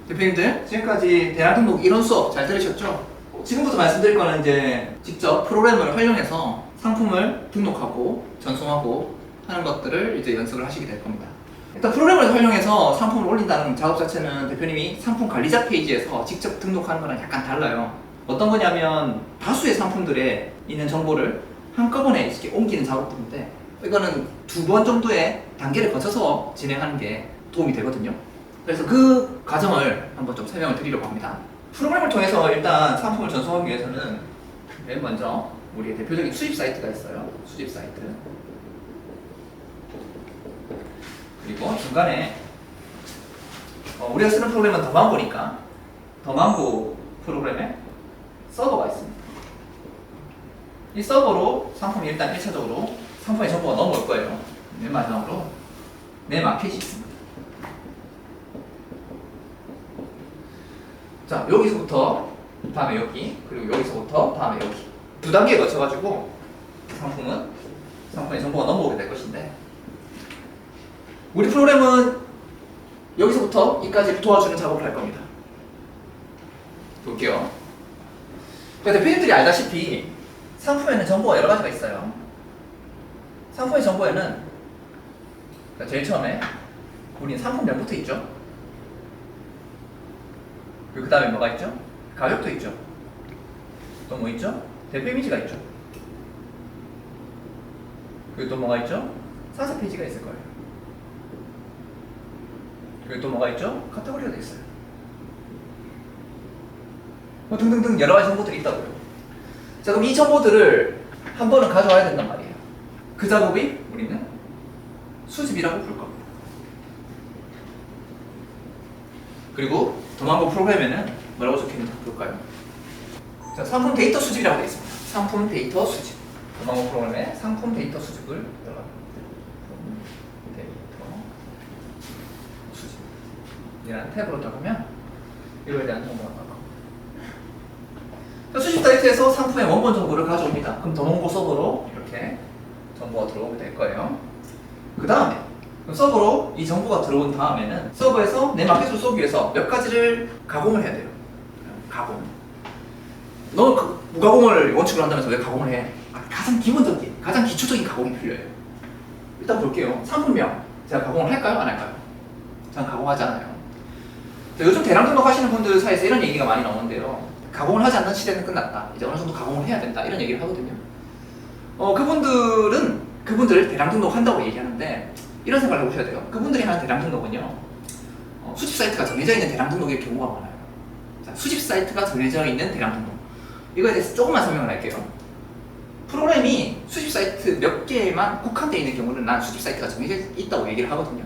대표님들 지금까지 대량 등록 이론 수업 잘 들으셨죠? 지금부터 말씀드릴 거는 이제 직접 프로그램을 활용해서 상품을 등록하고 전송하고 하는 것들을 이제 연습을 하시게 될 겁니다. 일단 프로그램을 활용해서 상품을 올린다는 작업 자체는 대표님이 상품 관리자 페이지에서 직접 등록하는 거랑 약간 달라요. 어떤 거냐면 다수의 상품들에 있는 정보를 한꺼번에 이렇게 옮기는 작업들인데 이거는 2번 정도의 단계를 거쳐서 진행하는 게 도움이 되거든요. 그래서 그 과정을 한번 좀 설명을 드리려고 합니다. 프로그램을 통해서 일단 상품을 전송하기 위해서는 맨 먼저 우리의 대표적인 수집 사이트가 있어요. 수집 사이트. 그리고 중간에 우리가 쓰는 프로그램은 더망고니까 더망고 프로그램에 서버가 있습니다. 이 서버로 상품이 일단 1차적으로 상품의 정보가 넘어올 거예요. 맨 마지막으로 내 마켓이 있습니다. 자, 여기서부터 다음에 여기, 그리고 여기서부터 다음에 여기 2단계에 거쳐가지고 상품의 정보가 넘어오게 될 것인데 우리 프로그램은 여기서부터 이까지 도와주는 작업을 할 겁니다. 볼게요. 그러니까 대표님들이 알다시피 상품에는 정보가 여러 가지가 있어요. 상품의 정보에는 그러니까 제일 처음에 우리는 상품명부터 있죠. 그 다음에 뭐가 있죠? 가격도 있죠. 또 뭐 있죠? 대표 이미지가 있죠. 그리고 또 뭐가 있죠? 상세 페이지가 있을 거예요. 그리고 또 뭐가 있죠? 카테고리가 돼 있어요. 뭐 등등등 여러 가지 정보들이 있다고요. 자, 그럼 이 정보들을 한 번은 가져와야 된단 말이에요. 그 작업이 우리는 수집이라고 부를 겁니다. 그리고 더망고 프로그램에는 뭐라고 적혀있는지 볼까요? 자, 상품 데이터 수집이라고 되어 있습니다. 상품 데이터 수집. 더망고 프로그램에 상품 데이터 수집을 들어갑니다. 데이터 수집. 이라는 탭으로 들어가면 이거에 대한 정보가 나옵니다. 수집 사이트에서 상품의 원본 정보를 가져옵니다. 그럼 더망고 서버로 이렇게 정보가 들어오게 될 거예요. 그 다음에 서버로 이 정보가 들어온 다음에는 서버에서 내 마켓을 쏘기 위해서 몇 가지를 가공을 해야 돼요. 가공. 너 무가공을 원칙으로 한다면서 왜 가공을 해? 가장 기본적인, 가장 기초적인 가공이 필요해요. 일단 볼게요. 상품명 제가 가공을 할까요? 안 할까요? 저는 가공하지 않아요. 요즘 대량 등록하시는 분들 사이에서 이런 얘기가 많이 나오는데요. 가공을 하지 않는 시대는 끝났다. 이제 어느 정도 가공을 해야 된다. 이런 얘기를 하거든요. 그분들을 대량 등록한다고 얘기하는데 이런 생각을 해보셔야 돼요. 그분들이 하는 대량 등록은요, 수집 사이트가 정해져 있는 대량 등록의 경우가 많아요. 자, 수집 사이트가 정해져 있는 대량 등록. 이거에 대해서 조금만 설명을 할게요. 프로그램이 수집 사이트 몇 개에만 국한되어 있는 경우는 난 수집 사이트가 정해져 있다고 얘기를 하거든요.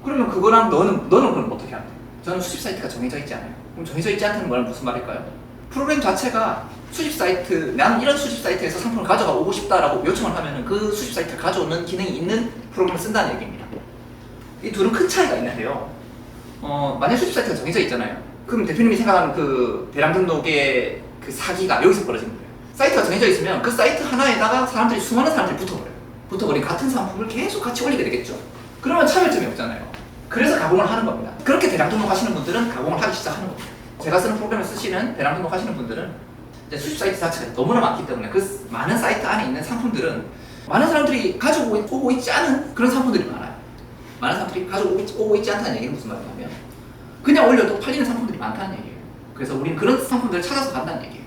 그러면 그거랑 너는 그럼 어떻게 하면 돼? 저는 수집 사이트가 정해져 있지 않아요. 그럼 정해져 있지 않다는 건 무슨 말일까요? 프로그램 자체가 수집 사이트, 나는 이런 수집 사이트에서 상품을 가져가 오고 싶다라고 요청을 하면 그 수집 사이트를 가져오는 기능이 있는 프로그램을 쓴다는 얘기입니다. 이 둘은 큰 차이가 있는데요. 만약 수집 사이트가 정해져 있잖아요. 그럼 대표님이 생각하는 그 대량 등록의 그 사기가 여기서 벌어지는 거예요. 사이트가 정해져 있으면 그 사이트 하나에다가 수많은 사람들이 붙어버린 같은 상품을 계속 같이 올리게 되겠죠. 그러면 차별점이 없잖아요. 그래서 가공을 하는 겁니다. 그렇게 대량 등록하시는 분들은 가공을 하기 시작하는 겁니다. 제가 쓰는 프로그램을 쓰시는 대량 등록하시는 분들은 이제 수집 사이트 자체가 너무나 많기 때문에 그 많은 사이트 안에 있는 상품들은 많은 사람들이 가지고 오고 있지 않은 그런 상품들이 많아요. 많은 사람들이 가지고 오고 있지 않다는 얘기는 무슨 말이냐면 그냥 올려도 팔리는 상품들이 많다는 얘기예요. 그래서 우리는 그런 상품들을 찾아서 간다는 얘기예요.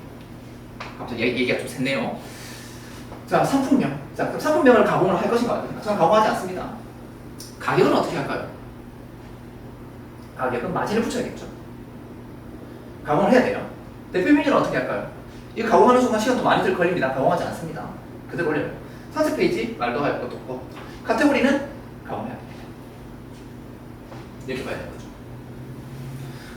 갑자기 얘기가 좀 샜네요. 자, 상품명. 자, 그럼 상품명을 가공을 할 것인가 말입니다. 저는 가공하지 않습니다. 가격은 어떻게 할까요? 가격은 마진을 붙여야겠죠. 가공을 해야 돼요. 대표 이미지는 어떻게 할까요? 이 가공하는 순간 시간도 많이 걸립니다. 가공하지 않습니다. 그대로 올려요. 상세 페이지 말도 할 것도 없고 카테고리는 가공해야 됩니다. 이렇게 봐야 되는 거죠.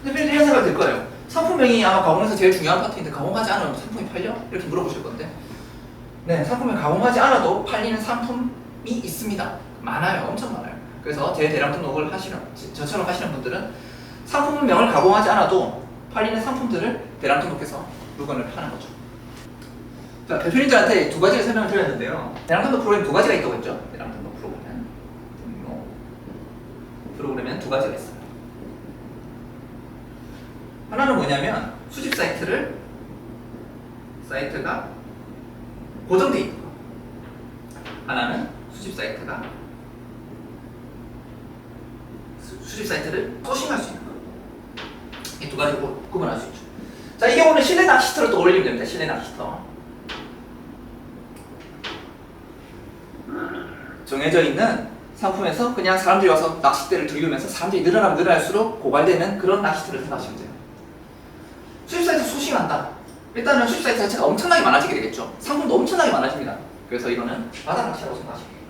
대표님들이 이런 생각이 들 거예요. 상품명이 아마 가공에서 제일 중요한 파트인데 가공하지 않으면 상품이 팔려? 이렇게 물어보실 건데 네, 상품명 가공하지 않아도 팔리는 상품이 있습니다. 많아요. 엄청 많아요. 그래서 제 대량 등록을 저처럼 하시는 분들은 상품명을 가공하지 않아도 팔리는 상품들을 대량 등록해서 물건을 파는 거죠. 자, 대표님들한테 2가지를 설명을 드렸는데요. 대량 등록 프로그램 2가지가 있다고 했죠. 대량 등록 프로그램은 2가지가 있어요. 하나는 뭐냐면 수집 사이트가 고정되어 있는 거. 하나는 수집 사이트가 수집 사이트를 소싱할 수 있는 거. 이 두 가지로 구분할 수 있죠. 자, 이 경우는 실내 낚시터를 또 올리면 됩니다. 실내 낚시터. 정해져 있는 상품에서 그냥 사람들이 와서 낚싯대를 들이면서 사람들이 늘어나면 늘어날수록 고갈되는 그런 낚시터를 생각하시면 돼요. 수집 사이트 소싱한다. 일단은 수집 사이트 자체가 엄청나게 많아지게 되겠죠. 상품도 엄청나게 많아집니다. 그래서 이거는 바다 낚시라고 생각하시면 돼요.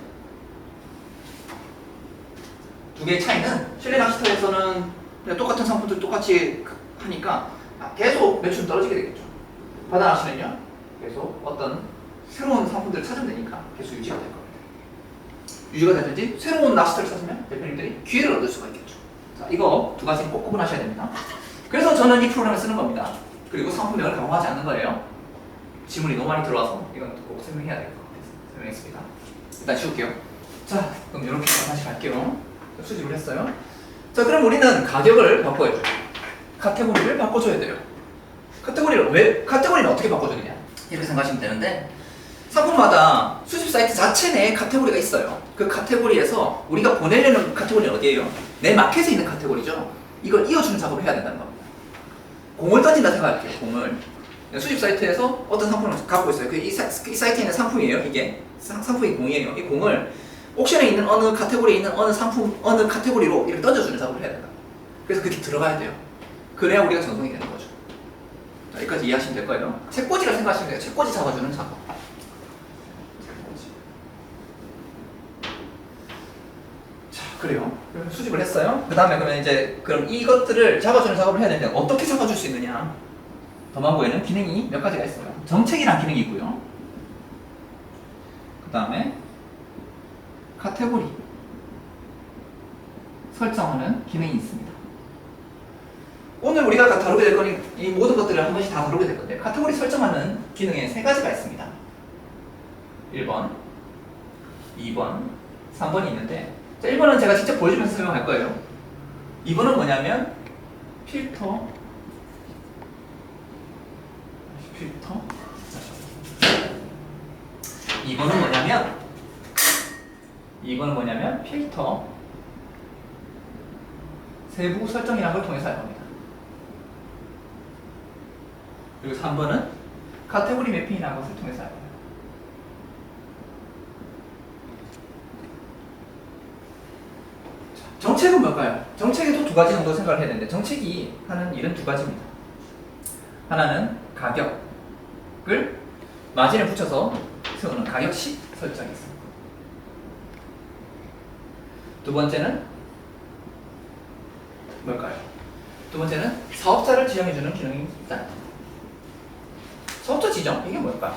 두 개의 차이는 실내 낚시터에서는 그냥 똑같은 상품들 똑같이 하니까 계속 매출은 떨어지게 되겠죠. 바다 낚시는요, 계속 어떤 새로운 상품들을 찾으면 되니까 계속 유지가 될 겁니다. 유지가 되든지 새로운 낚시터를 찾으면 대표님들이 기회를 얻을 수가 있겠죠. 자, 이거 두 가지는 꼭 구분하셔야 됩니다. 그래서 저는 이 프로그램을 쓰는 겁니다. 그리고 상품명을 강화하지 않는 거예요. 지문이 너무 많이 들어와서 이건 꼭 설명해야 될 것 같아서 설명했습니다. 일단 지울게요. 자, 그럼 이렇게 다시 갈게요. 수집을 했어요. 자, 그럼 우리는 가격을 바꿔야죠. 카테고리를 바꿔줘야 돼요. 카테고리는 어떻게 바꿔주느냐? 이렇게 생각하시면 되는데, 상품마다 수집 사이트 자체 내에 카테고리가 있어요. 그 카테고리에서 우리가 보내려는 카테고리는 어디예요? 내 마켓에 있는 카테고리죠. 이걸 이어주는 작업을 해야 된다는 겁니다. 공을 던진다 생각할게요. 공을. 수집 사이트에서 어떤 상품을 갖고 있어요. 이 사이트에 있는 상품이에요. 이게 상품이 공이에요. 이 공을 옥션에 있는 어느 카테고리에 있는 어느 상품, 어느 카테고리로 이렇게 던져주는 작업을 해야 된다. 그래서 그게 들어가야 돼요. 그래야 우리가 전송이 되는 거죠. 자, 여기까지 이해하시면 될 거예요. 책꽂이라 생각하시면 돼요. 책꽂이 잡아주는 작업. 자, 그래요. 수집을 했어요. 그 다음에 그러면 이제 그럼 이것들을 잡아주는 작업을 해야 되는데 어떻게 잡아줄 수 있느냐? 더만고에는 기능이 몇 가지가 있어요. 정책이라는 기능이 있고요. 그 다음에 카테고리 설정하는 기능이 있습니다. 오늘 우리가 다루게 될 거니 이 모든 것들을 한 번씩 다 다루게 될 건데, 카테고리 설정하는 기능에 세 가지가 있습니다. 1번, 2번, 3번이 있는데, 자, 1번은 제가 직접 보여주면서 설명할 거예요. 2번은 뭐냐면 필터 2번은 뭐냐면 필터 세부 설정이라는 걸 통해서 할 겁니다. 그리고 3번은 카테고리 매핑이라는 것을 통해서 할 겁니다. 정책은 뭘까요? 정책에도 두 가지 정도 생각을 해야 되는데, 정책이 하는 일은 두 가지입니다. 하나는 가격을 마진에 붙여서 세우는 가격식 설정이 있습니다. 두 번째는 뭘까요? 두 번째는 사업자를 지정해주는 기능이 있다. 사업자 지정? 이게 뭘까요?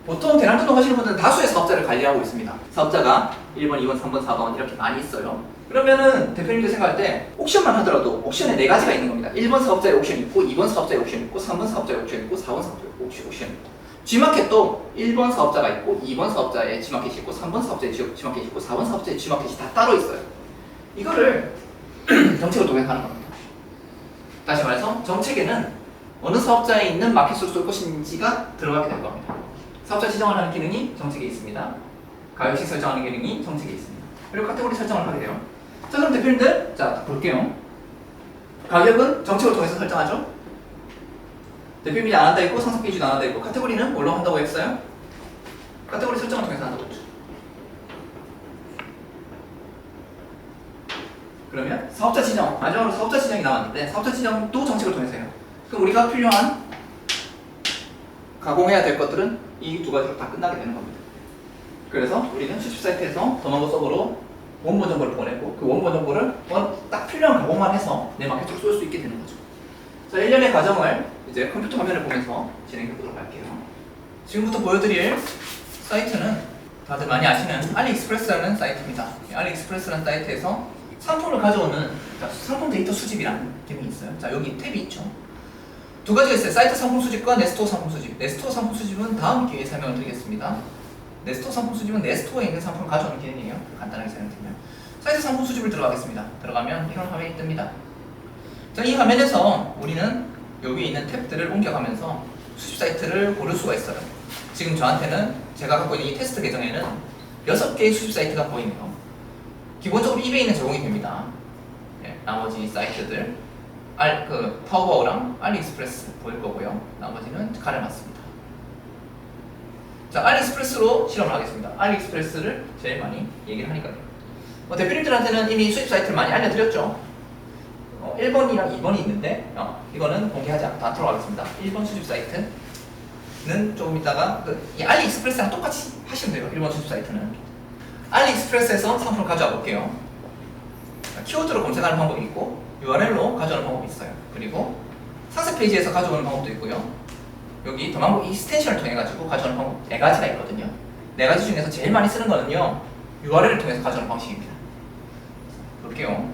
보통 대량등록 하시는 분들은 다수의 사업자를 관리하고 있습니다. 사업자가 1번, 2번, 3번, 4번 이렇게 많이 있어요. 그러면은 대표님들 생각할 때 옥션만 하더라도 옥션에 네 가지가 있는 겁니다. 1번 사업자에 옥션이 있고, 2번 사업자에 옥션이 있고, 3번 사업자에 옥션이 있고, 4번 사업자에 옥션이 있고. G마켓도 1번 사업자가 있고, 2번 사업자에 G마켓이 있고, 3번 사업자에 G마켓이 있고, 4번 사업자에 G마켓이 다 따로 있어요. 이거를 정책을 통해 하는 겁니다. 다시 말해서 정책에는 어느 사업자에 있는 마켓으로 쏠 것인지가 들어가게 될 겁니다. 사업자 지정을 하는 기능이 정책에 있습니다. 가격식 설정하는 기능이 정책에 있습니다. 그리고 카테고리 설정을 하게 돼요. 자, 그럼 대표님들, 자, 볼게요. 가격은 정책을 통해서 설정하죠. 대표님이 안 한다 있고, 상승 기준이 안 한다 있고, 카테고리는 뭘로 한다고 했어요? 카테고리 설정을 통해서 한다고 했죠. 그러면 사업자 지정, 마지막으로 사업자 지정이 나왔는데, 사업자 지정도 정책을 통해서 해요. 그럼 우리가 필요한 가공해야 될 것들은 이 두 가지로 다 끝나게 되는 겁니다. 그래서 우리는 수집 사이트에서 더만고 서버로 원본 정보를 보내고, 그 원본 정보를 딱 필요한 가공만 해서 내 마켓으로 쏠 수 있게 되는 거죠. 자, 1년의 과정을 이제 컴퓨터 화면을 보면서 진행해 보도록 할게요. 지금부터 보여드릴 사이트는 다들 많이 아시는 알리익스프레스라는 사이트입니다. 알리익스프레스라는 사이트에서 상품을 가져오는, 자, 상품 데이터 수집이라는 기능이 있어요. 자, 여기 탭이 있죠. 두 가지가 있어요. 사이트 상품 수집과 네스토어 상품 수집. 네스토어 상품 수집은 다음 기회에 설명을 드리겠습니다. 네스토어 상품 수집은 네스토어에 있는 상품을 가져오는 기능이에요. 간단하게 설명드리면. 사이트 상품 수집을 들어가겠습니다. 들어가면 이런 화면이 뜹니다. 자, 이 화면에서 우리는 여기 있는 탭들을 옮겨가면서 수집 사이트를 고를 수가 있어요. 지금 저한테는 제가 갖고 있는 이 테스트 계정에는 6개의 수집 사이트가 보이네요. 기본적으로 이베이는 제공이 됩니다. 네, 나머지 사이트들 타오바오랑 알리익스프레스 보일 거고요. 나머지는 가려놨습니다. 자, 알리익스프레스로 실험을 하겠습니다. 알리익스프레스를 제일 많이 얘기를 하니까요. 대표님들한테는 이미 수집 사이트를 많이 알려드렸죠. 1번이랑 2번이 있는데 이거는 공개하지 않도록 하겠습니다. 1번 수집 사이트는 조금 이따가 이 알리익스프레스랑 똑같이 하시면 돼요. 1번 수집 사이트는 알리익스프레스에서 상품을 가져와 볼게요. 키워드로 검색하는 방법이 있고 URL로 가져오는 방법이 있어요. 그리고 상세 페이지에서 가져오는 방법도 있고요. 여기 더망고 익스텐션을 통해 가지고 가져오는 방법 4가지가 있거든요. 4가지 중에서 제일 많이 쓰는 거는요, URL을 통해서 가져오는 방식입니다. 볼게요.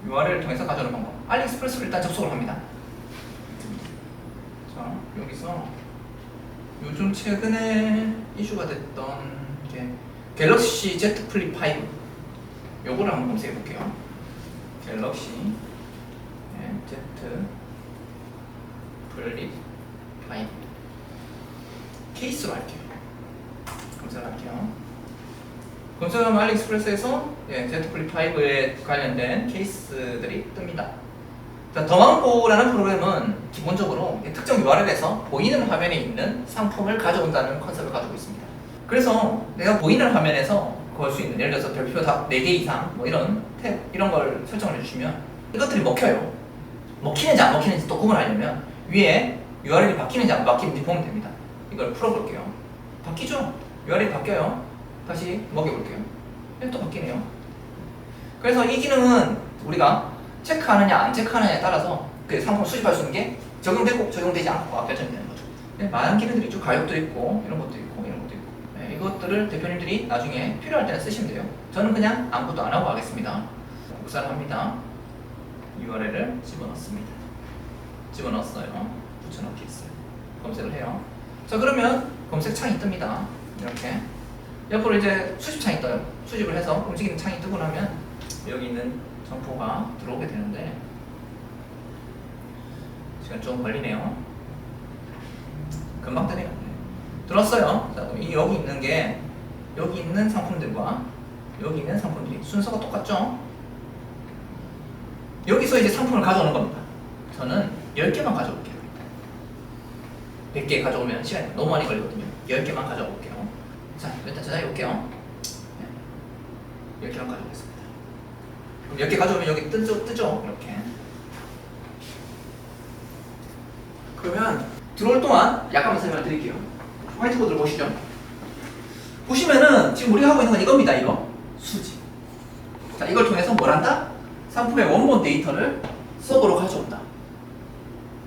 URL을 통해서 가져오는 방법. 알리익스프레스로 일단 접속을 합니다. 자, 여기서 요즘 최근에 이슈가 됐던 게 갤럭시 Z 플립 5, 요거를 한번 검색해 볼게요. 갤럭시 Z 플립 5 케이스로 할게요. 검색을 할게요. 검색하면 알리익스프레스에서 Z 플립 5에 관련된 케이스들이 뜹니다. 자, 더망고라는 프로그램은 기본적으로 특정 URL에서 보이는 화면에 있는 상품을 가져온다는 컨셉을 가지고 있습니다. 그래서 내가 보이는 화면에서 걸 수 있는, 예를 들어서 별표 다 4개 이상 뭐 이런 탭 이런 걸 설정을 해주시면 이것들이 먹혀요. 먹히는지 안 먹히는지 또 구분하려면 위에 URL이 바뀌는지 안 바뀌는지 보면 됩니다. 이걸 풀어볼게요. 바뀌죠? URL이 바뀌어요. 다시 먹여볼게요. 또 바뀌네요. 그래서 이 기능은 우리가 체크하느냐 안 체크하느냐에 따라서 그 상품을 수집할 수 있는 게 적용되고 적용되지 않고가 결정되는 거죠. 많은 기능들이 있죠. 가격도 있고 이런 것도 있고 이런 것도 있고. 이것들을 대표님들이 나중에 필요할 때는 쓰시면 돼요. 저는 그냥 아무것도 안 하고 가겠습니다. 복사를 합니다. URL을 집어넣습니다. 집어넣었어요. 붙여넣기 했어요. 검색을 해요. 자, 그러면 검색 창이 뜹니다. 이렇게 옆으로 이제 수집 창이 떠요. 수집을 해서 움직이는 창이 뜨고 나면 여기 있는 정보가 들어오게 되는데 시간 좀 걸리네요. 금방 뜨네요. 들었어요. 자, 여기 있는 게 여기 있는 상품들과 여기 있는 상품들이 순서가 똑같죠? 여기서 이제 상품을 가져오는 겁니다. 저는 10개만 가져올게요. 100개 가져오면 시간이 너무 많이 걸리거든요. 10개만 가져올게요. 자, 일단 저장해 볼게요. 10개만 가져오겠습니다. 그럼 10개 가져오면 여기 뜨죠? 이렇게. 그러면 들어올 동안 약간만 설명을 드릴게요. 화이트보드를 보시죠. 보시면은 지금 우리가 하고 있는 건 이겁니다. 이거 수집. 자, 이걸 통해서 뭘 한다? 상품의 원본 데이터를 서버로 가져온다.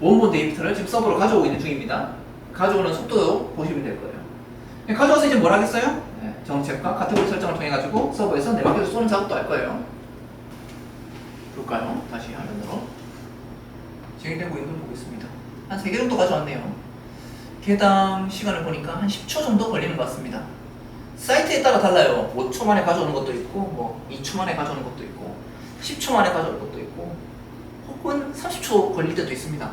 원본 데이터를 지금 서버로 가져오고 있는 중입니다. 가져오는 속도도 보시면 될 거예요. 가져와서 이제 뭘 하겠어요? 정책과 카테고리 설정을 통해 가지고 서버에서 내밖에서 쏘는 작업도 할 거예요. 볼까요? 다시 화면으로 진행되고 있는 걸 보고 있습니다. 한 3개 정도 가져왔네요. 개당 시간을 보니까 한 10초 정도 걸리는 것 같습니다. 사이트에 따라 달라요. 5초 만에 가져오는 것도 있고, 뭐 2초 만에 가져오는 것도 있고, 10초 만에 가져오는 것도 있고, 혹은 30초 걸릴 때도 있습니다.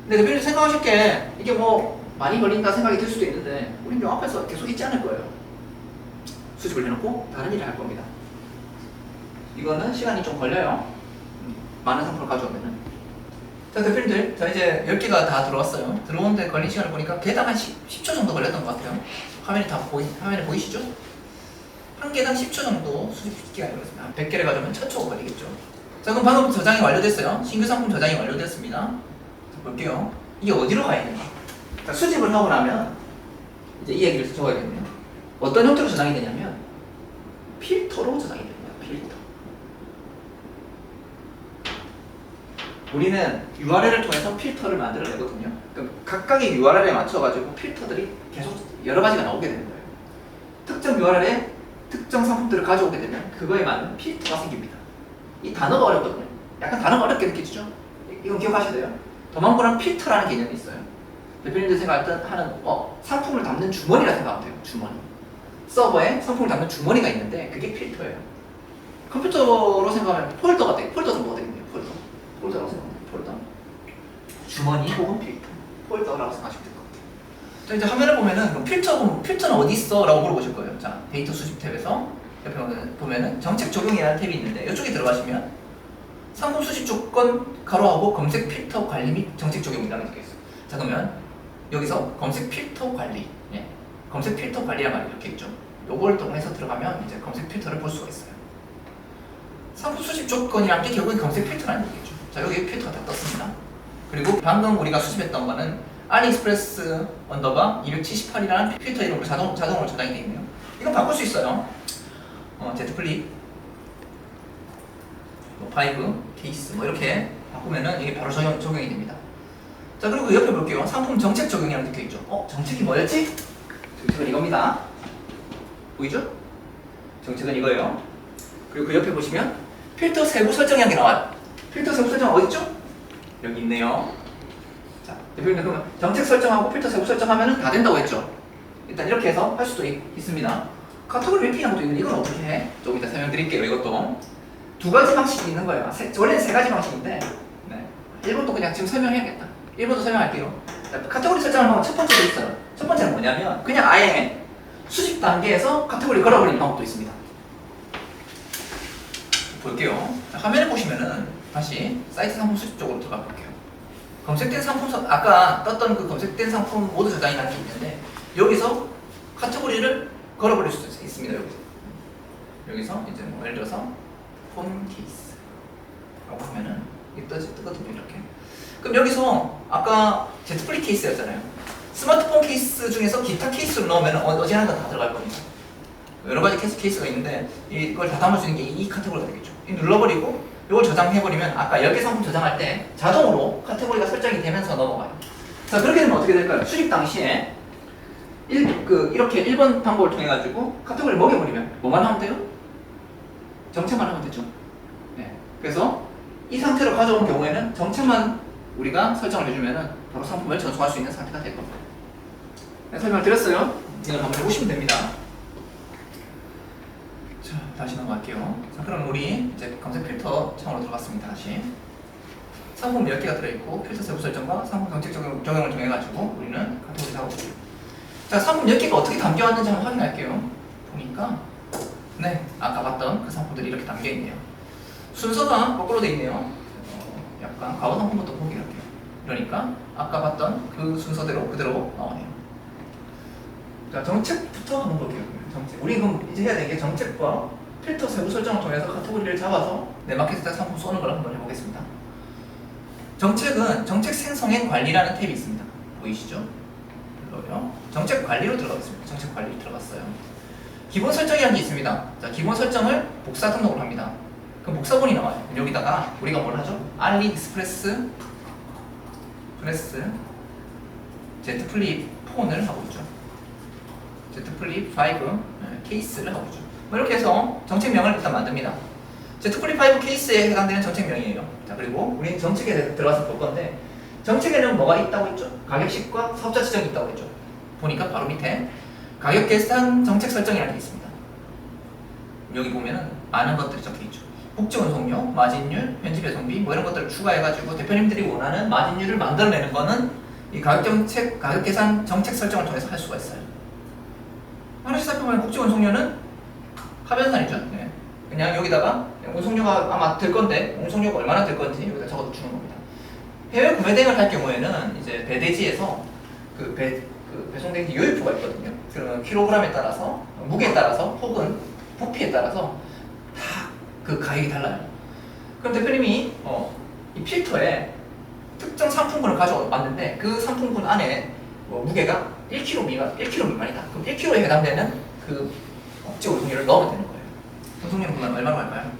근데 대표님 생각하실 게 이게 뭐 많이 걸린다 생각이 들 수도 있는데 우린 요 앞에서 계속 있지 않을 거예요. 수집을 해놓고 다른 일을 할 겁니다. 이거는 시간이 좀 걸려요. 많은 상품을 가져오면은. 자, 대표님들, 자 이제 10개가 다 들어왔어요. 들어오는데 걸린 시간을 보니까 개당 한 10초 정도 걸렸던 것 같아요. 화면에 보이시죠? 한 개당 10초 정도 수집 기간이 걸렸습니다. 100개를 가져오면 1000초가 걸리겠죠. 자, 그럼 방금 저장이 완료됐어요. 신규 상품 저장이 완료됐습니다. 자, 볼게요. 이게 어디로 가야 되나? 자, 수집을 하고 나면 이제 이 얘기를 적어야겠네요. 어떤 형태로 저장이 되냐면 필터로 저장이 됩니다. 필터. 우리는 URL을 통해서 필터를 만들어내거든요. 그러니까 각각의 URL에 맞춰가지고 필터들이 계속 여러 가지가 나오게 되는 거예요. 특정 URL에 특정 상품들을 가져오게 되면 그거에 맞는 필터가 생깁니다. 이 단어가 어렵거든요. 약간 단어가 어렵게 느껴지죠? 이건 기억하셔야 돼요. 더망고랑 필터라는 개념이 있어요. 대표님들 생각하는 상품을 담는 주머니라 생각하면 돼요. 주머니. 서버에 상품을 담는 주머니가 있는데 그게 필터예요. 컴퓨터로 생각하면 폴더가 돼요. 폴더도 뭐가 되겠네요. 폴더. 주머니 혹은 필터, 폴더라고 생각하시면 될 것 같아요. 자, 이제 화면을 보면은 그럼 필터는 어디 있어? 라고 물어보실 거예요. 자, 데이터 수집 탭에서 옆에 보면은 정책 적용이라는 탭이 있는데 이쪽에 들어가시면 상품 수집 조건 가로하고 검색 필터 관리 및 정책 적용이라는 게 있어요. 자, 그러면 여기서 검색 필터 관리, 예. 검색 필터 관리란 말이 이렇게 있죠. 요걸 통해서 들어가면 이제 검색 필터를 볼 수가 있어요. 상품 수집 조건이란 게 결국은 검색 필터라는 얘기죠. 자, 여기 필터가 다 떴습니다. 그리고 방금 우리가 수집했던 거는 알리익스프레스 언더바 278이라는 필터 이름으로 자동으로 저장이 되어 있네요. 이건 바꿀 수 있어요. Z 플립, 5, 케이스 뭐 이렇게 바꾸면은 이게 바로 적용이 됩니다. 자, 그리고 그 옆에 볼게요. 상품 정책 적용이라는 게 적혀있죠. 정책이 뭐였지? 정책은 이겁니다. 보이죠? 정책은 이거예요. 그리고 그 옆에 보시면 필터 세부 설정이라는 게 나와요. 필터 세부 설정 어딨죠? 여기 있네요. 자, 대표님 그러면 정책 설정하고 필터 세부 설정하면은 다 된다고 했죠? 일단 이렇게 해서 할 수도 있습니다. 카테고리 맵핑이라는 것도 있는데 이건 어떻게 해? 조금 이따 설명드릴게요. 이것도 두 가지 방식이 있는 거예요. 원래는 세 가지 방식인데, 네. 1번도 그냥 지금 설명해야겠다. 1번도 설명할게요. 자, 카테고리 설정을 하면 첫 번째도 있어요. 첫 번째는 뭐냐면 그냥 아예 수집 단계에서 카테고리 걸어버리는 방법도 있습니다. 볼게요. 자, 화면에 보시면은 다시 사이트 상품 수집 쪽으로 들어가 볼게요. 검색된 상품, 아까 떴던 그 검색된 상품 모두 저장이라는 게 있는데 여기서 카테고리를 걸어버릴 수 있습니다. 여기서 이제 뭐 예를 들어서 폰 케이스 라고 하면은 이게 뜨거든요. 이렇게. 그럼 여기서 아까 Z 플립 케이스였잖아요. 스마트폰 케이스 중에서 기타 케이스로 넣으면 어지간한 건 다 들어갈 겁니다. 여러 가지 케이스가 있는데 이걸 다 담을 수 있는 게 이 카테고리가 되겠죠. 눌러버리고 이걸 저장해버리면 아까 10개 상품 저장할 때 자동으로 카테고리가 설정이 되면서 넘어가요. 자, 그렇게 되면 어떻게 될까요? 수집 당시에 이렇게 1번 방법을 통해 가지고 카테고리를 먹여버리면 뭐만 하면 돼요? 정책만 하면 되죠. 네. 그래서 이 상태로 가져온 경우에는 정책만 우리가 설정을 해주면은 바로 상품을 전송할 수 있는 상태가 될 겁니다. 네, 설명을 드렸어요. 이걸 한번 해보시면 됩니다. 자, 다시 넘어갈게요. 자, 그럼 우리 이제 검색 필터 창으로 들어갔습니다. 다시 상품 10개가 들어있고 필터 세부 설정과 상품 정책 적용을 통해 가지고 우리는 카테고리 작업을 해요. 자, 상품 10개가 어떻게 담겨왔는지 한번 확인할게요. 보니까 네, 아까 봤던 그 상품들이 이렇게 담겨있네요. 순서가 거꾸로 되어 있네요. 약간 과거 상품부터 보기 할게요. 그러니까 아까 봤던 그 순서대로 그대로 나오네요. 자, 정책부터 한번 볼게요. 정책. 우리 그럼 이제 해야 되는 게 정책과 필터 세부 설정을 통해서 카테고리를 잡아서 내 마켓에 상품 쏘는 걸 한번 해보겠습니다. 정책은 정책 생성앤 관리라는 탭이 있습니다. 보이시죠? 이거요. 정책 관리로 들어가겠습니다. 정책 관리 들어갔어요. 기본 설정이라는 게 있습니다. 자, 기본 설정을 복사 등록을 합니다. 그럼 복사본이 나와요. 여기다가 우리가 뭘 하죠? 알리익스프레스 Z 플립 폰을 하고 있죠. Z 플립 5 케이스를 하고 있죠. 뭐 이렇게 해서 정책명을 일단 만듭니다. Z 플립 5 케이스에 해당되는 정책명이에요. 자, 그리고 우리 정책에 들어가서 볼 건데 정책에는 뭐가 있다고 했죠? 가격식과 사업자 지정이 있다고 했죠. 보니까 바로 밑에 가격 계산 정책 설정이라는 게 있습니다. 여기 보면은 많은 것들이 적혀 있죠. 복지 운송료, 마진율, 현지 배송비 뭐 이런 것들을 추가해가지고 대표님들이 원하는 마진율을 만들어내는 거는 이 가격 계산 정책 설정을 통해서 할 수가 있어요. 하나씩 살펴보면 복지 운송료는 하변산이죠. 네. 그냥 여기다가 운송료가 아마 들 건데 운송료가 얼마나 들 건지 여기다 적어 주는 겁니다. 해외 구매 대행을 할 경우에는 이제 배대지에서 배송된 게 요율표가 있거든요. 그러면 킬로그램에 따라서, 무게에 따라서, 혹은 부피에 따라서 다 그 가격이 달라요. 그럼 대표님이 이 필터에 특정 상품군을 가져왔는데 그 상품군 안에 무게가 1kg 미만이다. 그럼 1kg에 해당되는 그 국제 운송료를 넣으면 되는 거예요. 운송료는 그러면 얼마로 할까요?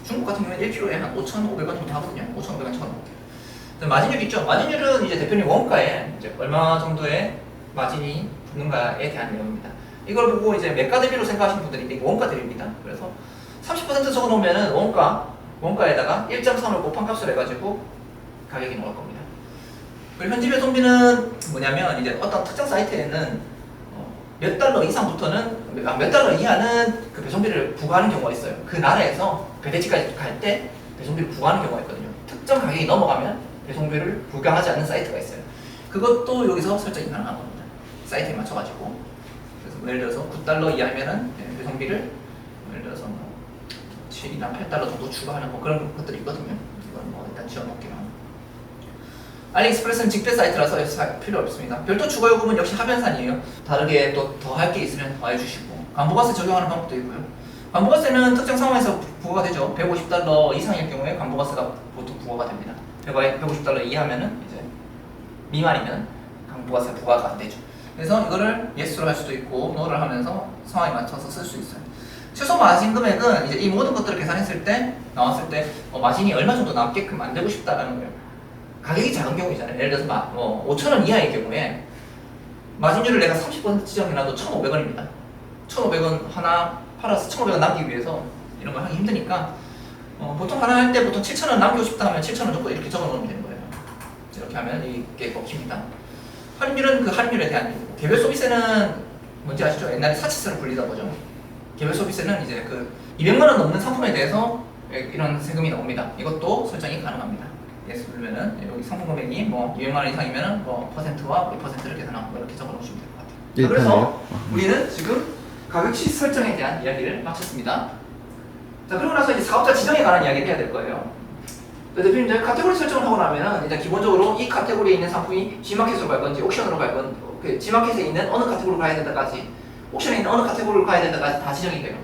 중국 같은 경우는 1kg에 한 5,500원 정도 하거든요. 5,500원 정도. 마진율 있죠. 마진율은 이제 대표님 원가에 이제 얼마 정도의 마진이 붙는가에 대한 내용입니다. 이걸 보고 이제 매가 대비로 생각하시는 분들인데 이게 원가 대비입니다. 그래서 30% 적어 놓으면은 원가에다가 1.3을 곱한 값을 해가지고 가격이 나올 겁니다. 그리고 현지 배송비는 뭐냐면 이제 어떤 특정 사이트에는 몇 달러 이상부터는 몇 달러 이하는 그 배송비를 부과하는 경우가 있어요. 그 나라에서 배대지까지 갈 때 배송비를 부과하는 경우가 있거든요. 특정 가격이 넘어가면 배송비를 부과하지 않는 사이트가 있어요. 그것도 여기서 설정이 가능한 겁니다. 사이트에 맞춰가지고. 그래서 뭐 예를 들어서 $9 이하면은 배송비를 예를 들어서 뭐 7이나 $8 정도 추가하는 뭐 그런 것들이 있거든요. 이건 뭐 일단 지워놓을게요. 알리익스프레스는 직배 사이트라서 필요 없습니다. 별도 추가 요금은 역시 하변산이에요. 다르게 또 더 할 게 있으면 더해주시고, 관부가세 적용하는 방법도 있고요. 관부가세는 특정 상황에서 부과가 되죠. $150 이상일 경우에 관부가세가 보통 부과가 됩니다. $150 이하면은 이제 미만이면 관부가세 부과가 안 되죠. 그래서 이거를 예스로 할 수도 있고 노를 하면서 상황에 맞춰서 쓸 수 있어요. 최소 마진 금액은 이제 이 모든 것들을 계산했을 때 나왔을 때 마진이 얼마 정도 남게끔 만들고 싶다라는 거예요. 가격이 작은 경우이잖아요. 예를 들어서 5,000원 이하의 경우에 마진율을 내가 30% 지정해놔도 1,500원입니다. 1,500원 하나 팔아서 1,500원 남기기 위해서 이런 걸 하기 힘드니까 보통 하나 할 때 보통 7,000원 남기고 싶다 하면 7,000원 정도 이렇게 적어 놓으면 되는 거예요. 이렇게 하면 이게 먹힙니다. 할인율은 그 할인율에 대한 이유고, 개별 소비세는 뭔지 아시죠? 옛날에 사치세로 불리던 거죠. 개별 소비세는 이제 그 200만 원 넘는 상품에 대해서 이런 세금이 나옵니다. 이것도 설정이 가능합니다. 예스 누르면은 여기 상품 금액이 뭐 200만 원 이상이면은 뭐 퍼센트와 2%를 계산하고 이렇게 적어 놓으시면 될 것 같아요. 자, 그래서 우리는 지금 가격시 설정에 대한 이야기를 마쳤습니다. 자, 그리고 나서 이제 사업자 지정에 관한 이야기를 해야 될 거예요. 대표님들 카테고리 설정을 하고 나면은 일단 기본적으로 이 카테고리에 있는 상품이 G마켓으로 갈 건지 옥션으로 갈 건지, 그 G마켓에 있는 어느 카테고리로 가야 된다까지, 옥션에 있는 어느 카테고리로 가야 된다까지 다 지정이 돼요.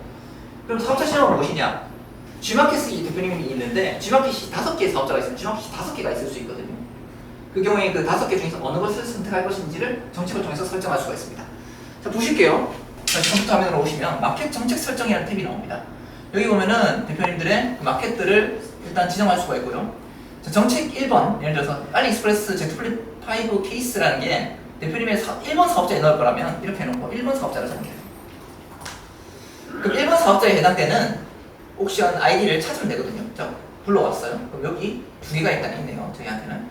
그럼 사업자 지정은 무엇이냐? G마켓이 대표님이 있는데 G마켓이 5개의 사업자가 있으면 G마켓이 5개가 있을 수 있거든요. 그 경우에 그 5개 중에서 어느 것을 선택할 것인지를 정책을 통해서 설정할 수가 있습니다. 자, 보실게요. 다시 컴퓨터 화면으로 오시면 마켓 정책 설정이라는 탭이 나옵니다. 여기 보면은 대표님들의 그 마켓들을 일단 지정할 수가 있고요. 자, 정책 1번, 예를 들어서 알리익스프레스 Z5 케이스라는 게 대표님의 1번 사업자에 넣을 거라면 이렇게 해놓고 1번 사업자를 적용해요. 그럼 1번 사업자에 해당되는 옥션 아이디를 찾으면 되거든요. 자, 불러왔어요. 그럼 여기 2개가 일단 있네요. 저희한테는.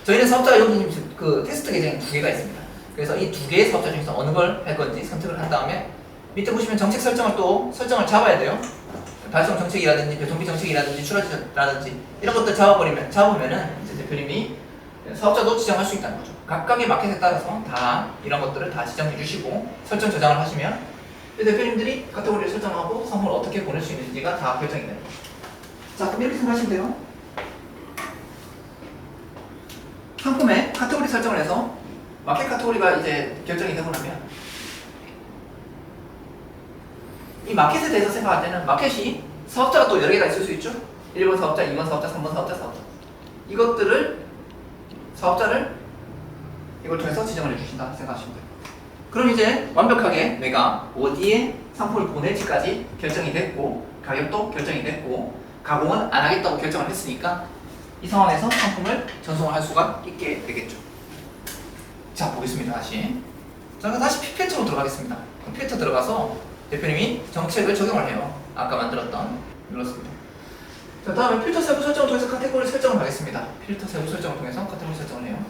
저희는 사업자가 여기 그 테스트 계정이 2개가 있습니다. 그래서 이 2개의 사업자 중에서 어느 걸 할 건지 선택을 한 다음에 밑에 보시면 정책 설정을 또 설정을 잡아야 돼요. 발송 정책이라든지 배송비 정책이라든지 출하라든지 이런 것들 잡으면은 이제 대표님이 사업자도 지정할 수 있다는 거죠. 각각의 마켓에 따라서 다 이런 것들을 다 지정해 주시고 설정 저장을 하시면 대표님들이 카테고리를 설정하고 상품을 어떻게 보낼 수 있는지가 다 결정이 됩니다. 자, 그럼 이렇게 생각하시면 돼요. 상품에 카테고리 설정을 해서 마켓 카테고리가 이제 결정이 되고 나면 이 마켓에 대해서 생각할 때는 마켓이 사업자가 또 여러 개가 있을 수 있죠. 1번 사업자, 2번 사업자, 3번 사업자, 이것들을 사업자를 이걸 통해서 지정을 해주신다 생각하시면 돼요. 그럼 이제 완벽하게 내가 어디에 상품을 보낼지까지 결정이 됐고 가격도 결정이 됐고 가공은 안 하겠다고 결정을 했으니까 이 상황에서 상품을 전송을 할 수가 있게 되겠죠. 자, 보겠습니다. 다시. 자, 다시 필터로 들어가겠습니다. 그럼 필터 들어가서 대표님이 정책을 적용을 해요. 아까 만들었던 눌렀습니다. 자, 다음에 필터 세부 설정을 통해서 카테고리 설정을 하겠습니다. 필터 세부 설정을 통해서 카테고리 설정을 해요.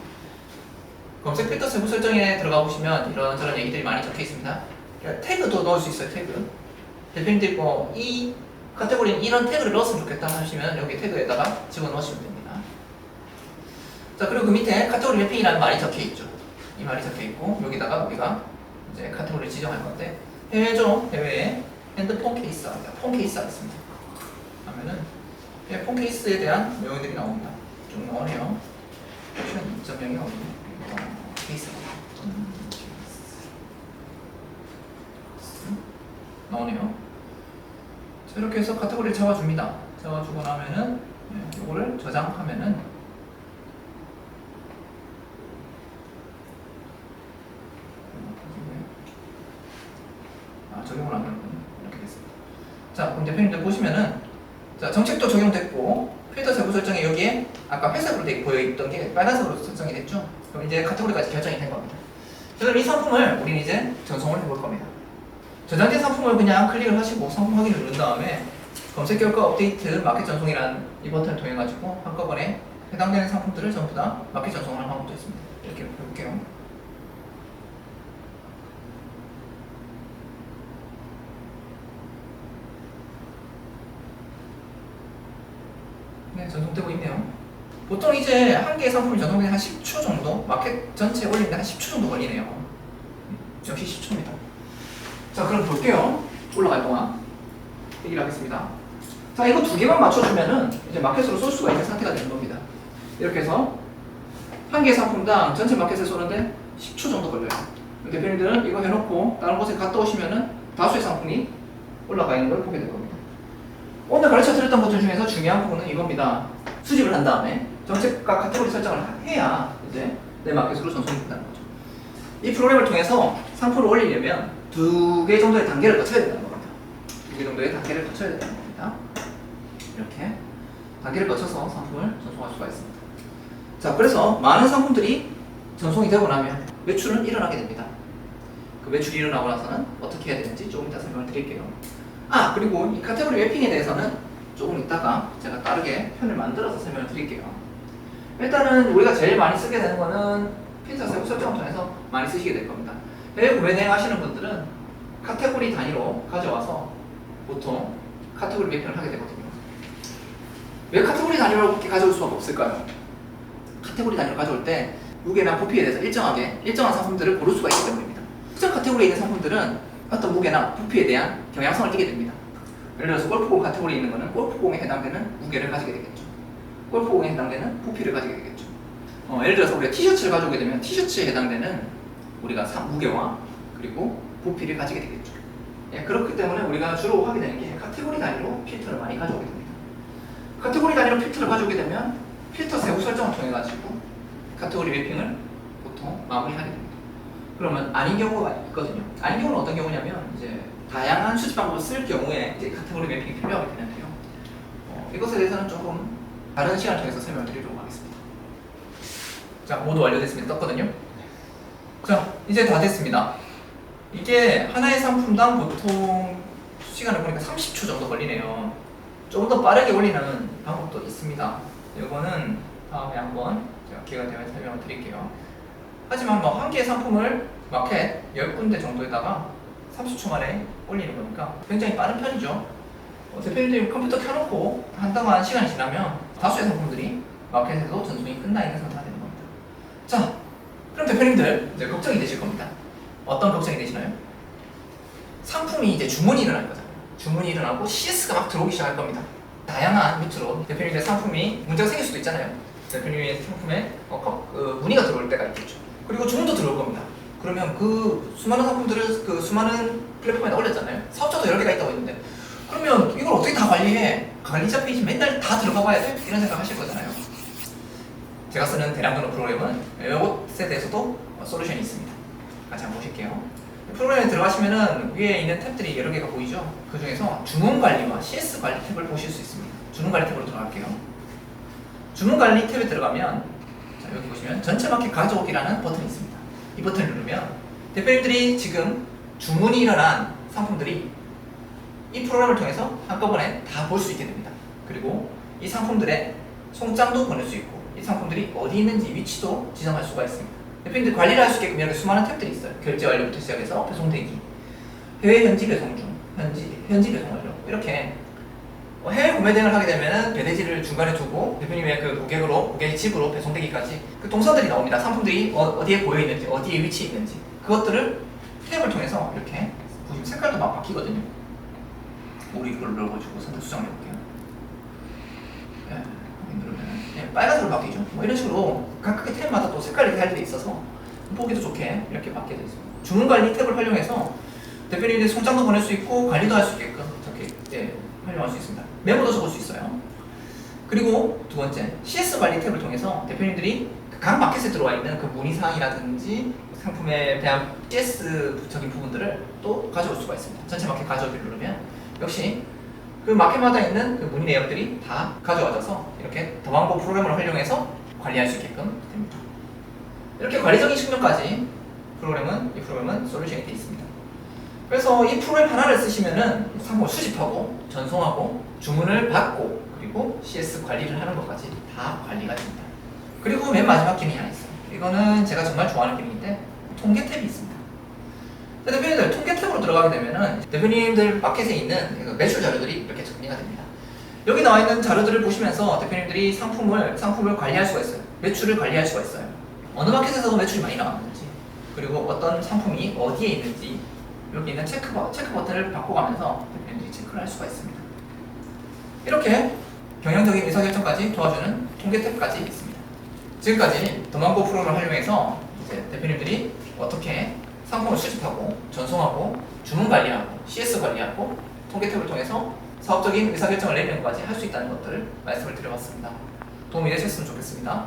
검색 필터 세부 설정에 들어가 보시면 이런저런 얘기들이 많이 적혀 있습니다. 태그도 넣을 수 있어요. 태그. 대표님들이 이 카테고리는 이런 태그를 넣었으면 좋겠다 하시면 여기 태그에다가 집어넣으시면 됩니다. 자, 그리고 그 밑에 카테고리 매핑이라는 말이 적혀 있죠. 이 말이 적혀 있고 여기다가 우리가 이제 카테고리를 지정할 건데 해외죠. 해외에 핸드폰 케이스 합니다. 폰 케이스 하겠습니다. 하면은 폰 케이스에 대한 내용들이 나옵니다. 쭉 나오네요. 옵션 2.0이 나오거든요. 케이스 나오네요. 자, 이렇게 해서 카테고리를 잡아줍니다. 잡아주고 나면은 이거를 저장하면은 적용을 안 하는군요. 이렇게 됐습니다. 자, 그럼 대표님들 보시면은 자, 정책도 적용됐고 필터 세부 설정에 여기에 아까 회색으로 보여있던 게 빨간색으로 설정이 됐죠. 그럼 이제 카테고리까지 결정이 된 겁니다. 자, 그럼 이 상품을 우리는 이제 전송을 해볼 겁니다. 저장된 상품을 그냥 클릭을 하시고 상품 확인을 누른 다음에 검색 결과 업데이트 마켓 전송이라는 이 버튼을 통해 가지고 한꺼번에 해당되는 상품들을 전부 다 마켓 전송을 하는 방법도 있습니다. 이렇게 볼게요. 네, 전송되고 있네요. 보통 이제 한 개의 상품이 전송되는 한 10초 정도, 마켓 전체에 올리는데 한 10초 정도 걸리네요. 역시 10초입니다. 자, 그럼 볼게요. 올라갈 동안 얘기를 하겠습니다. 자, 이거 두 개만 맞춰주면은 이제 마켓으로 쏠 수가 있는 상태가 되는 겁니다. 이렇게 해서 한 개의 상품당 전체 마켓에 쏘는데 10초 정도 걸려요. 대표님들은 이거 해놓고 다른 곳에 갔다 오시면은 다수의 상품이 올라가 있는 걸 보게 될 겁니다. 오늘 가르쳐 드렸던 것들 중에서 중요한 부분은 이겁니다. 수집을 한 다음에 정책과 카테고리 설정을 해야 이제 내 마켓으로 전송이 된다는 거죠. 이 프로그램을 통해서 상품을 올리려면 2개 정도의 단계를 거쳐야 된다는 겁니다. 2개 정도의 단계를 거쳐야 된다는 겁니다. 이렇게 단계를 거쳐서 상품을 전송할 수가 있습니다. 자, 그래서 많은 상품들이 전송이 되고 나면 매출은 일어나게 됩니다. 그 매출이 일어나고 나서는 어떻게 해야 되는지 조금 이따 설명을 드릴게요. 그리고 이 카테고리 매핑에 대해서는 조금 이따가 제가 다르게 편을 만들어서 설명을 드릴게요. 일단은 우리가 제일 많이 쓰게 되는 거는 필터 세부 설정을 통해서 많이 쓰시게 될 겁니다. 해외 구매 대행 하시는 분들은 카테고리 단위로 가져와서 보통 카테고리 매핑을 하게 되거든요. 왜 카테고리 단위로 그렇게 가져올 수가 없을까요? 카테고리 단위로 가져올 때 무게나 부피에 대해서 일정한 상품들을 고를 수가 있기 때문입니다. 특정 카테고리에 있는 상품들은 어떤 무게나 부피에 대한 경향성을 띠게 됩니다. 예를 들어서 골프공 카테고리에 있는 것은 골프공에 해당되는 무게를 가지게 되겠죠. 골프공에 해당되는 부피를 가지게 되겠죠. 예를 들어서 우리가 티셔츠를 가져오게 되면 티셔츠에 해당되는 우리가 무게와 그리고 부피를 가지게 되겠죠. 예, 그렇기 때문에 우리가 주로 하게 되는 게 카테고리 단위로 필터를 많이 가져오게 됩니다. 카테고리 단위로 필터를 가져오게 되면 필터 세부 설정을 통해 가지고 카테고리 매핑을 보통 마무리하게 됩니다. 그러면 아닌 경우가 있거든요. 아닌 경우는 어떤 경우냐면 이제 다양한 수집 방법을 쓸 경우에 이제 카테고리 매핑이 필요하게 되는데요. 이것에 대해서는 조금 다른 시간을 통해서 설명을 드리도록 하겠습니다. 자, 모두 완료됐습니다. 떴거든요. 자, 이제 다 됐습니다. 이게 하나의 상품당 보통 시간을 보니까 30초 정도 걸리네요. 조금 더 빠르게 올리는 방법도 있습니다. 이거는 다음에 한번 제가 기회가 되면 설명을 드릴게요. 하지만 뭐 한 개의 상품을 마켓 10군데 정도에다가 30초 만에 올리는 거니까 굉장히 빠른 편이죠. 대표님들이 컴퓨터 켜놓고 한동안 시간이 지나면 다수의 상품들이 마켓에서 전송이 끝나 있는 상태가 되는 겁니다. 자, 그럼 대표님들 이제 걱정이 되실 겁니다. 어떤 걱정이 되시나요? 상품이 이제 주문이 일어날 거잖아요. 주문이 일어나고 CS가 막 들어오기 시작할 겁니다. 다양한 루트로 대표님들 상품이 문제가 생길 수도 있잖아요. 대표님의 상품에 문의가 들어올 때가 있겠죠. 그리고 주문도 들어올 겁니다. 그러면 그 수많은 상품들을 그 수많은 플랫폼에 올렸잖아요. 사업자도 여러 개가 있다고 했는데 그러면 이걸 어떻게 다 관리해? 관리자 페이지 맨날 다 들어가 봐야 돼? 이런 생각 하실 거잖아요. 제가 쓰는 대량 등록 프로그램은 이것에 대해서도 솔루션이 있습니다. 같이 한번 보실게요. 프로그램에 들어가시면은 위에 있는 탭들이 여러 개가 보이죠? 그 중에서 주문 관리와 CS 관리 탭을 보실 수 있습니다. 주문 관리 탭으로 들어갈게요. 주문 관리 탭에 들어가면 자, 여기 보시면 전체 마켓 가져오기라는 버튼이 있습니다. 이 버튼을 누르면 대표님들이 지금 주문이 일어난 상품들이 이 프로그램을 통해서 한꺼번에 다 볼 수 있게 됩니다. 그리고 이 상품들의 송장도 보낼 수 있고 이 상품들이 어디 있는지 위치도 지정할 수가 있습니다. 대표님들 관리를 할 수 있게끔 이렇게 수많은 탭들이 있어요. 결제 완료부터 시작해서 배송 대기, 해외 현지 배송 중, 현지 배송 완료 이렇게 해외 구매 대행을 하게 되면 배대지를 중간에 두고 대표님의 그 고객의 집으로 배송되기까지 그 동선들이 나옵니다. 상품들이 어디에 보여 있는지, 어디에 위치해 있는지 그것들을 탭을 통해서 이렇게 보시면 색깔도 막 바뀌거든요. 우리 이걸 눌러가지고 선택 수정해 볼게요. 네, 빨간색으로 바뀌죠. 뭐 이런 식으로 각각의 탭마다 또 색깔이 달리 있어서 보기도 좋게 이렇게 바뀌게 되어 있습니다. 주문 관리 탭을 활용해서 대표님들이 송장도 보낼 수 있고 관리도 할 수 있게끔 이렇게 활용할 수 있습니다. 메모도 적을 수 있어요. 그리고 두 번째, CS 관리 탭을 통해서 대표님들이 각 마켓에 들어와 있는 그 문의사항이라든지 상품에 대한 CS적인 부분들을 또 가져올 수가 있습니다. 전체 마켓 가져오기를 누르면 역시 그 마켓마다 있는 그 문의 내역들이 다 가져와져서 이렇게 더망고 프로그램을 활용해서 관리할 수 있게끔 됩니다. 이렇게 관리적인 측면까지 이 프로그램은 솔루션이 되어 있습니다. 그래서 이 프로그램 하나를 쓰시면은 상품을 수집하고 전송하고 주문을 받고 그리고 CS 관리를 하는 것까지 다 관리가 됩니다. 그리고 맨 마지막 기능이 하나 있어요. 이거는 제가 정말 좋아하는 기능인데 통계 탭이 있습니다. 대표님들 통계 탭으로 들어가게 되면은 대표님들 마켓에 있는 매출 자료들이 이렇게 정리가 됩니다. 여기 나와 있는 자료들을 보시면서 대표님들이 상품을 관리할 수가 있어요. 매출을 관리할 수가 있어요. 어느 마켓에서 매출이 많이 나왔는지, 그리고 어떤 상품이 어디에 있는지 여기 있는 체크 버튼을 바꿔가면서 대표님들이 체크를 할 수가 있습니다. 이렇게 경영적인 의사결정까지 도와주는 통계 탭까지 있습니다. 지금까지 더만고 프로그램을 활용해서 이제 대표님들이 어떻게 상품을 수집하고 전송하고 주문 관리하고 CS 관리하고 통계 탭을 통해서 사업적인 의사결정을 내리는 것까지 할 수 있다는 것들을 말씀을 드려봤습니다. 도움이 되셨으면 좋겠습니다.